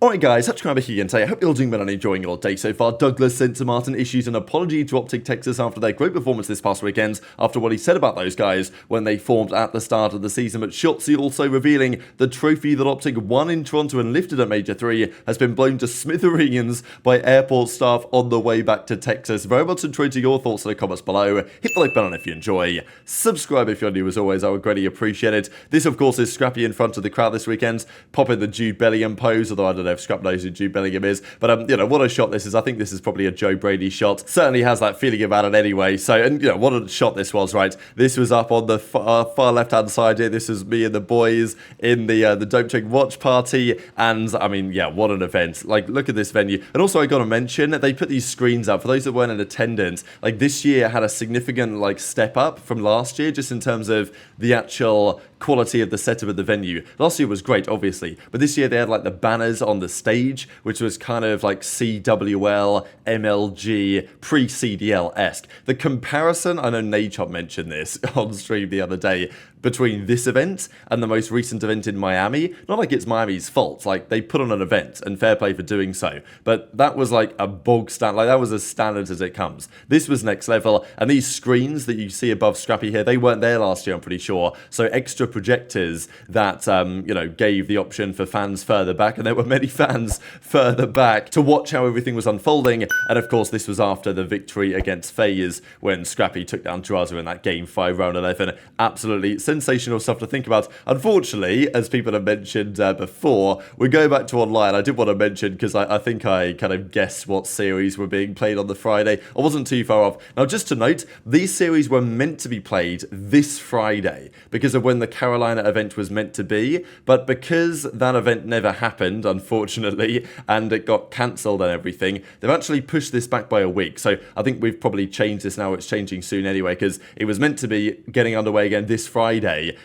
Alright guys, HyDra here, and today I hope you're all doing well and enjoying your day so far. Douglas Censor Martin issues an apology to OpTic Texas after their great performance this past weekend, after what he said about those guys when they formed at the start of the season. But Shotzzy also revealing the trophy that OpTic won in Toronto and lifted at Major 3 has been blown to smithereens by airport staff on the way back to Texas. Very much intrigued to your thoughts in the comments below. Hit the like button if you enjoy. Subscribe if you're new as always, I would greatly appreciate it. This of course is Scrappy in front of the crowd this weekend, popping the Jude Bellingham pose, although I don't know if Scrap knows who Jude Bellingham is, but you know, what a shot this is. I think this is probably a Joe Brady shot. Certainly has that feeling about it anyway. So, and you know, what a shot this was, right? This was up on the far left-hand side here. This was me and the boys in the Dope Trick watch party, and I mean, yeah, what an event. Like, look at this venue. And also, I got to mention, they put these screens up. For those that weren't in attendance, like, this year had a significant, like, step up from last year, just in terms of the actual quality of the setup of the venue. Last year was great, obviously, but this year they had, like, the banners on the stage, which was kind of like CWL, MLG, pre-CDL-esque. The comparison, I know Nachop mentioned this on stream the other day, between this event and the most recent event in Miami. Not like it's Miami's fault, like they put on an event and fair play for doing so, but that was like a bog stand, like that was as standard as it comes. This was next level, and these screens that you see above Scrappy here, they weren't there last year, I'm pretty sure. So extra projectors that, you know, gave the option for fans further back, and there were many fans further back to watch how everything was unfolding. And of course, this was after the victory against FaZe when Scrappy took down Drazah in that game 5 round 11. Absolutely sensational stuff to think about. Unfortunately, as people have mentioned before, we go back to online. I did want to mention, because I think I kind of guessed what series were being played on the Friday. I wasn't too far off. Now, just to note, these series were meant to be played this Friday because of when the Carolina event was meant to be, but because that event never happened, unfortunately, and it got cancelled and everything, they've actually pushed this back by a week. So I think we've probably changed this now. It's changing soon anyway, because it was meant to be getting underway again this Friday,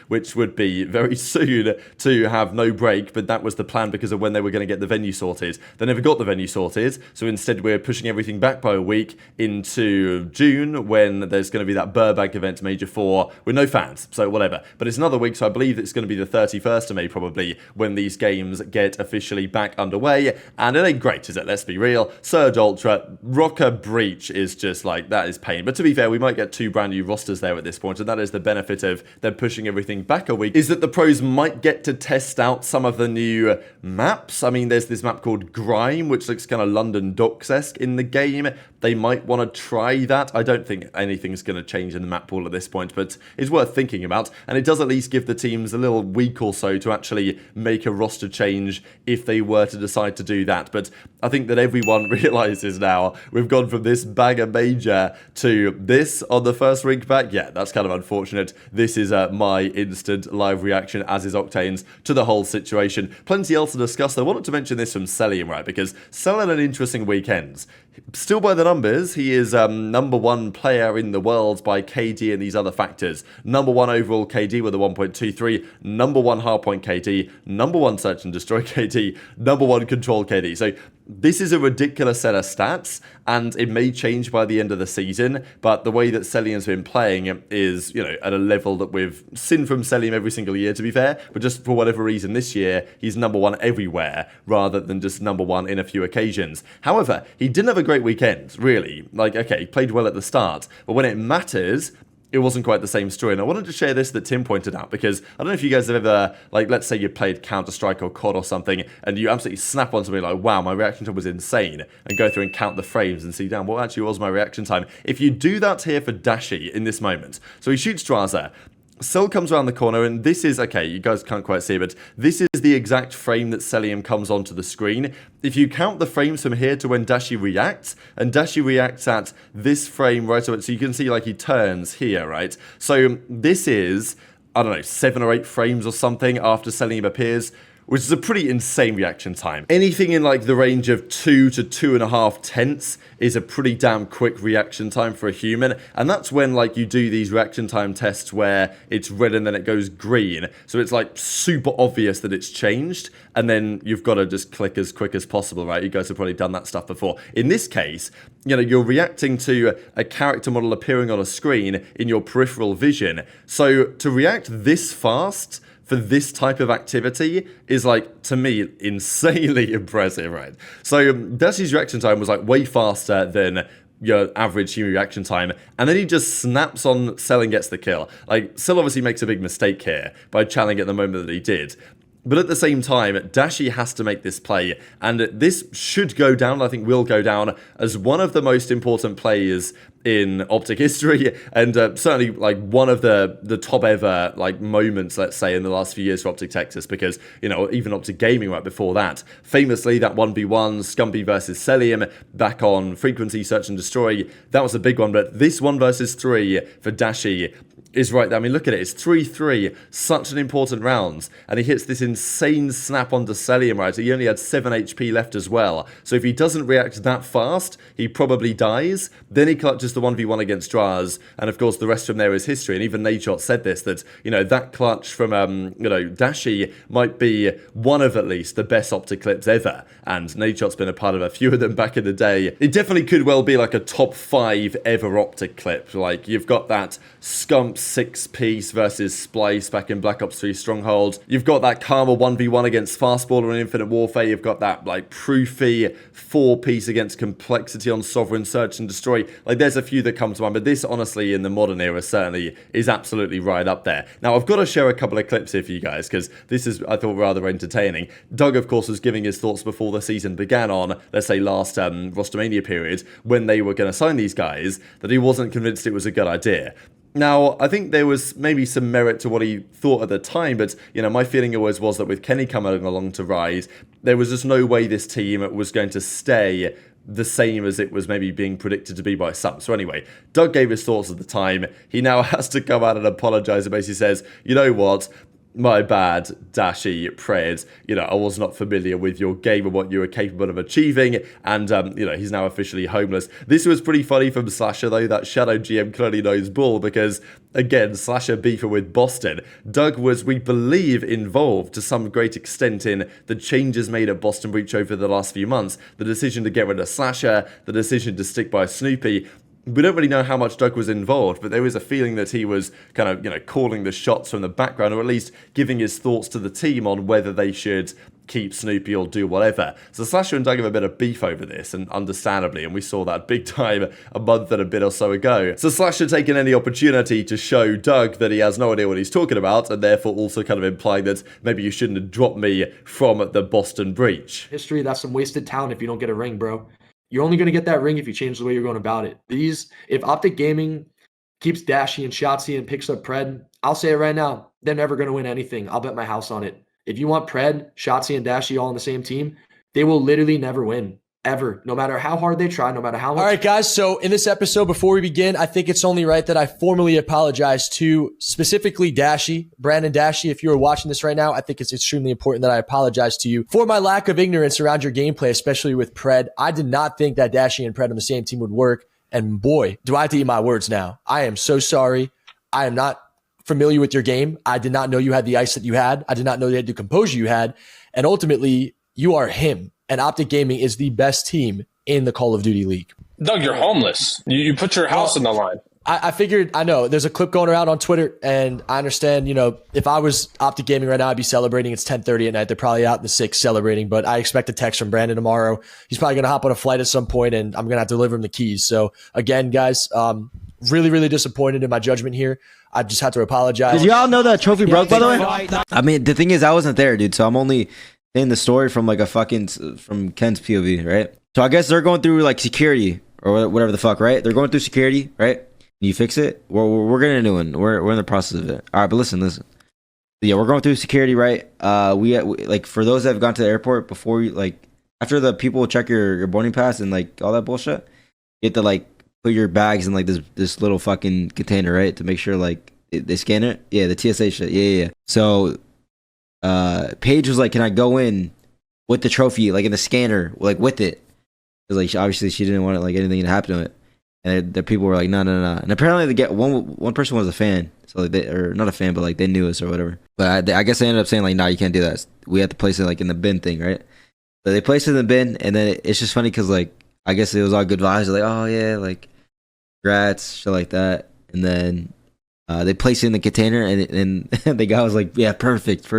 which would be very soon to have no break, but that was the plan because of when they were going to get the venue sorted. They never got the venue sorted, so instead we're pushing everything back by a week into June, when there's going to be that Burbank event, Major 4, with no fans, so whatever. But it's another week, so I believe it's going to be the 31st of May probably, when these games get officially back underway, and it ain't great, is it? Let's be real. Surge Ultra, Rocker Breach is just like, that is pain. But to be fair, we might get 2 brand new rosters there at this point, and that is the benefit of them pushing everything back a week, is that the pros might get to test out some of the new maps. I mean, there's this map called Grime, which looks kind of London Docks-esque in the game. They might want to try that. I don't think anything's going to change in the map pool at this point, but it's worth thinking about, and it does at least give the teams a little week or so to actually make a roster change if they were to decide to do that. But I think that everyone realizes now we've gone from this bagger major to this on the first rink back. Yeah, that's kind of unfortunate. This is my instant live reaction, as is Octane's, to the whole situation. Plenty else to discuss. I wanted to mention this from Cellium, right? Because Cell had an interesting weekend. Still by the numbers, he is #1 player in the world by KD and these other factors. #1 overall KD with a 1.23, #1 hardpoint KD, #1 search and destroy KD, #1 control KD. So this is a ridiculous set of stats, and it may change by the end of the season, but the way that Cellium's been playing is, you know, at a level that we've seen from Cellium every single year, to be fair, but just for whatever reason this year, he's #1 everywhere, rather than just #1 in a few occasions. However, he didn't have a great weekend, really. Like, okay, he played well at the start, but when it matters, it wasn't quite the same story. And I wanted to share this that Tim pointed out, because I don't know if you guys have ever, like, let's say you played Counter-Strike or COD or something, and you absolutely snap on something like, wow, my reaction time was insane, and go through and count the frames and see, damn, what actually was my reaction time? If you do that here for Dashy in this moment, so he shoots Drazah, Cell comes around the corner, and this is, okay, you guys can't quite see, but this is the exact frame that Cellium comes onto the screen. If you count the frames from here to when Dashy reacts, and Dashy reacts at this frame right away, so you can see, like, he turns here, right? So this is, I don't know, 7 or 8 frames or something after Cellium appears, which is a pretty insane reaction time. Anything in like the range of 2 to 2.5 tenths is a pretty damn quick reaction time for a human, and that's when like you do these reaction time tests where it's red and then it goes green, so it's like super obvious that it's changed, and then you've got to just click as quick as possible, right? You guys have probably done that stuff before. In this case, you know, you're reacting to a character model appearing on a screen in your peripheral vision, so to react this fast for this type of activity is, like, to me, insanely impressive, right? So Dashy's reaction time was, like, way faster than your average human reaction time, and then he just snaps on Cell and gets the kill. Like, Cell obviously makes a big mistake here by channeling at the moment that he did. But at the same time, Dashy has to make this play, and this should go down, I think will go down, as one of the most important plays in OpTic history, and certainly like one of the top ever like moments, let's say, in the last few years for OpTic Texas, because, you know, even OpTic Gaming right before that, famously that 1v1 Scumpy versus Cellium back on Frequency Search and Destroy, that was a big one, but this 1 versus 3 for Dashy is right there. I mean, look at it. It's 3-3. Such an important round. And he hits this insane snap onto Cellium, right? He only had 7 HP left as well. So if he doesn't react that fast, he probably dies. Then he clutches the 1v1 against Drazah. And of course, the rest from there is history. And even Nadeshot said this, that, you know, that clutch from, you know, Dashy might be one of at least the best OpTic clips ever. And Nadeshot's been a part of a few of them back in the day. It definitely could well be like a top 5 ever OpTic clip. Like, you've got that Scump 6-piece versus Splice back in Black Ops 3 Stronghold. You've got that Karma 1v1 against Fastballer in Infinite Warfare. You've got that, like, Proofy 4-piece against Complexity on Sovereign Search and Destroy. Like, there's a few that come to mind, but this, honestly, in the modern era, certainly is absolutely right up there. Now, I've got to share a couple of clips here for you guys, because this is, I thought, rather entertaining. Doug, of course, was giving his thoughts before the season began on, let's say, last Rostermania period, when they were going to sign these guys, that he wasn't convinced it was a good idea. Now, I think there was maybe some merit to what he thought at the time, but, you know, my feeling always was that with Kenny coming along to Rise, there was just no way this team was going to stay the same as it was maybe being predicted to be by some. So anyway, Doug gave his thoughts at the time. He now has to come out and apologize and basically says, you know what? My bad, Dashy, Pred. You know, I was not familiar with your game and what you were capable of achieving, and, you know, he's now officially homeless. This was pretty funny from Slasher, though. That Shadow GM clearly knows bull, because, again, Slasher beefing with Boston. Doug was, we believe, involved to some great extent in the changes made at Boston Breach over the last few months. The decision to get rid of Slasher, the decision to stick by Snoopy. We don't really know how much Doug was involved, but there was a feeling that he was kind of, you know, calling the shots from the background, or at least giving his thoughts to the team on whether they should keep Snoopy or do whatever. So Slasher and Doug have a bit of beef over this, and understandably, and we saw that big time a month and a bit or so ago. So Slasher taking any opportunity to show Doug that he has no idea what he's talking about, and therefore also kind of implying that maybe you shouldn't have dropped me from the Boston Breach. History, that's some wasted talent if you don't get a ring, bro. You're only going to get that ring if you change the way you're going about it. If OpTic Gaming keeps Dashy and Shotzzy and picks up Pred, I'll say it right now, they're never going to win anything. I'll bet my house on it. If you want Pred, Shotzzy, and Dashy all on the same team, they will literally never win. Ever. No matter how hard they try, no matter how much. All right, guys. So in this episode, before we begin, I think it's only right that I formally apologize to specifically Dashy, Brandon Dashy. If you are watching this right now, I think it's extremely important that I apologize to you for my lack of ignorance around your gameplay, especially with Pred. I did not think that Dashy and Pred on the same team would work. And boy, do I have to eat my words now. I am so sorry. I am not familiar with your game. I did not know you had the ice that you had. I did not know you had the composure you had. And ultimately, you are him. And OpTic Gaming is the best team in the Call of Duty League. Doug, you're homeless. You put your house on the line. I figured, I know, there's a clip going around on Twitter, and I understand, you know, if I was OpTic Gaming right now, I'd be celebrating. It's 10:30 at night. They're probably out in the 6 celebrating, but I expect a text from Brandon tomorrow. He's probably going to hop on a flight at some point, and I'm going to have to deliver him the keys. So, again, guys, really, really disappointed in my judgment here. I just have to apologize. Did y'all know that trophy broke, by the way? I mean, the thing is, I wasn't there, dude, so I'm only in the story from like from Ken's POV, right? So I guess they're going through like security or whatever the fuck, right? They're going through security, right? You fix it. We're getting a new one. We're in the process of it. All right, but listen. Yeah, we're going through security, right? We like, for those that have gone to the airport before, like after the people check your boarding pass and like all that bullshit, you have to like put your bags in like this little fucking container, right? To make sure like they scan it. Yeah, the TSA shit. Yeah. So Paige was like, can I go in with the trophy, like in the scanner, like with it? Because like obviously she didn't want it, like anything to happen to it. And the people were like, no. And apparently they get one person was a fan, so like or not a fan, but like they knew us or whatever. But I guess they ended up saying like, nah, you can't do that. We have to place it like in the bin thing, right? So they placed it in the bin, and then it's just funny because like I guess it was all good vibes. They're like, oh yeah, like congrats, shit like that. And then They placed it in the container, and the guy was like, "Yeah, perfect.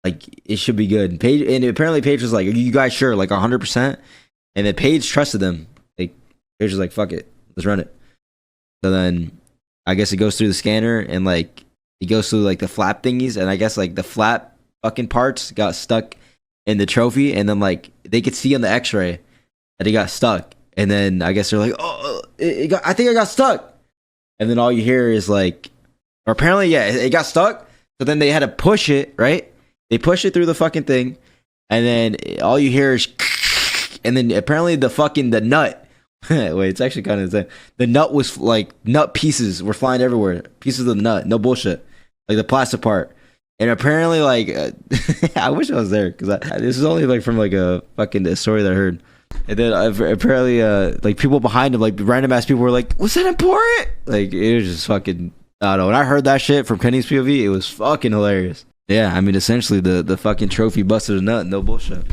Like it should be good." And apparently Paige was like, "Are you guys sure? Like 100%?" And then Paige trusted them. Like Paige was like, "Fuck it, let's run it." So then I guess it goes through the scanner, and like it goes through like the flap thingies, and I guess like the flap fucking parts got stuck in the trophy, and then like they could see on the X-ray that it got stuck, and then I guess they're like, "Oh, I think I got stuck." And then all you hear is like, or apparently, yeah, it got stuck. So then they had to push it, right? They push it through the fucking thing. And then all you hear is, and then apparently the nut. Wait, it's actually kind of insane. The nut was like, nut pieces were flying everywhere. Pieces of the nut. No bullshit. Like the plastic part. And apparently, like, I wish I was there. Because this is only like from like a story that I heard. And then apparently, like people behind him, like random ass people were like, "Was that important?" Like it was just fucking. I don't know. When I heard that shit from Kenny's POV, it was fucking hilarious. Yeah, I mean, essentially the fucking trophy busted a nut. No bullshit.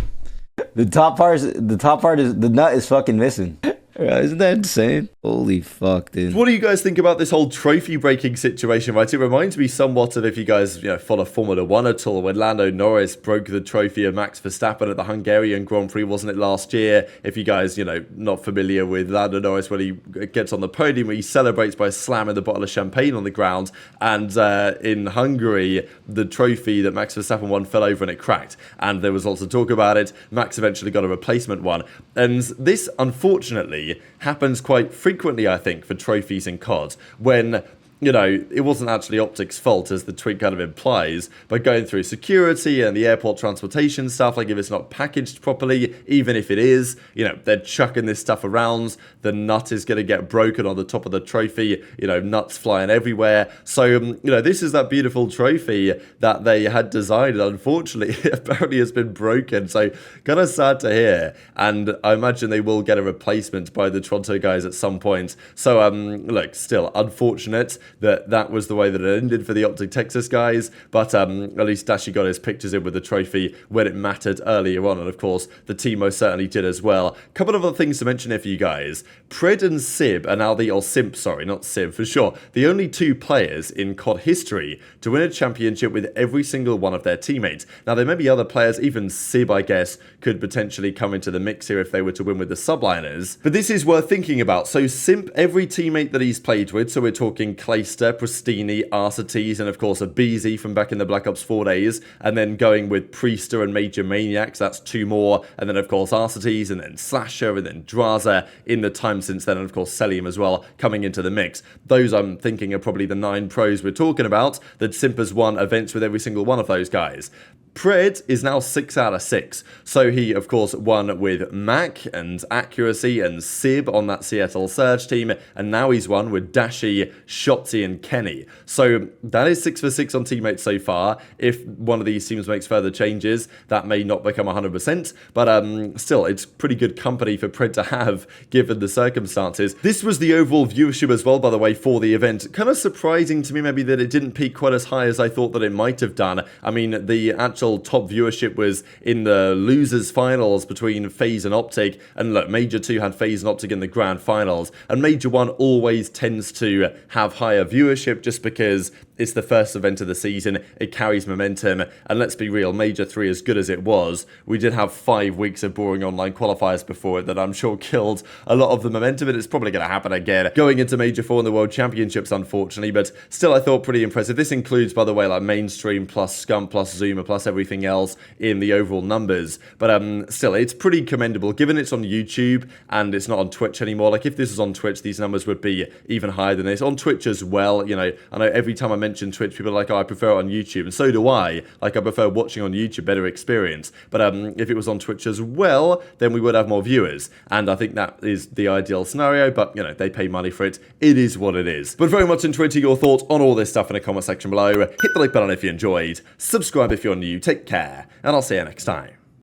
The top part is the nut is fucking missing. Isn't that insane? Holy fuck, dude. What do you guys think about this whole trophy breaking situation, right? It reminds me somewhat of, if you guys follow Formula 1 at all, when Lando Norris broke the trophy of Max Verstappen at the Hungarian Grand Prix, wasn't it, last year? If you guys, not familiar with Lando Norris, when he gets on the podium, he celebrates by slamming the bottle of champagne on the ground, and in Hungary, the trophy that Max Verstappen won fell over and it cracked, and there was lots of talk about it. Max eventually got a replacement one, and this, unfortunately, happens quite frequently, I think, for trophies in COD, when it wasn't actually OpTic's fault, as the tweet kind of implies, but going through security and the airport transportation stuff, like if it's not packaged properly, even if it is, they're chucking this stuff around, the nut is going to get broken on the top of the trophy, nuts flying everywhere. So, this is that beautiful trophy that they had designed, and unfortunately, apparently has been broken, so kind of sad to hear, and I imagine they will get a replacement by the Toronto guys at some point. So, look, still unfortunate that was the way that it ended for the OpTic Texas guys, but at least Dashy got his pictures in with the trophy when it mattered earlier on, and of course the team most certainly did as well. A couple of other things to mention here for you guys. Pred and Sib are now Simp, sorry, not Sib, for sure, the only two players in COD history to win a championship with every single one of their teammates. Now there may be other players, even Sib I guess could potentially come into the mix here if they were to win with the Subliners, but this is worth thinking about. So Simp, every teammate that he's played with, so we're talking Clayster, Priestahh, Arcetes, and of course aBeZy from back in the Black Ops 4 days, and then going with Priestahh and Major Maniacs, that's two more, and then of course Arcetes, and then Slasher, and then Drazah in the time since then, and of course Cellium as well coming into the mix. Those, I'm thinking, are probably the 9 pros we're talking about, that Simp has won events with every single one of those guys. Pred is now 6 out of 6. So he, of course, won with Mac and Accuracy and Sib on that Seattle Surge team, and now he's won with Dashy, Shotzzy, and Kenny. So that is 6 for 6 on teammates so far. If one of these teams makes further changes, that may not become 100%, but still, it's pretty good company for Pred to have, given the circumstances. This was the overall viewership as well, by the way, for the event. Kind of surprising to me, maybe, that it didn't peak quite as high as I thought that it might have done. I mean, the actual top viewership was in the losers finals between FaZe and OpTic, and look, Major 2 had FaZe and OpTic in the grand finals, and Major 1 always tends to have higher viewership just because it's the first event of the season, it carries momentum, and let's be real, Major 3, as good as it was, we did have 5 weeks of boring online qualifiers before it that I'm sure killed a lot of the momentum, and it's probably going to happen again going into Major 4 in the World Championships, unfortunately, but still I thought pretty impressive. This includes, by the way, like mainstream plus Scum plus Zoomer plus everything else in the overall numbers, but still, it's pretty commendable, given it's on YouTube and it's not on Twitch anymore. Like, if this was on Twitch, these numbers would be even higher than this. On Twitch as well, I know every time I mention Twitch, people are like, oh, I prefer it on YouTube, and so do I. Like, I prefer watching on YouTube, better experience, but if it was on Twitch as well, then we would have more viewers, and I think that is the ideal scenario, but, they pay money for it. It is what it is. But very much enjoyed your thoughts on all this stuff in the comment section below. Hit the like button if you enjoyed, subscribe if you're new, take care, and I'll see you next time.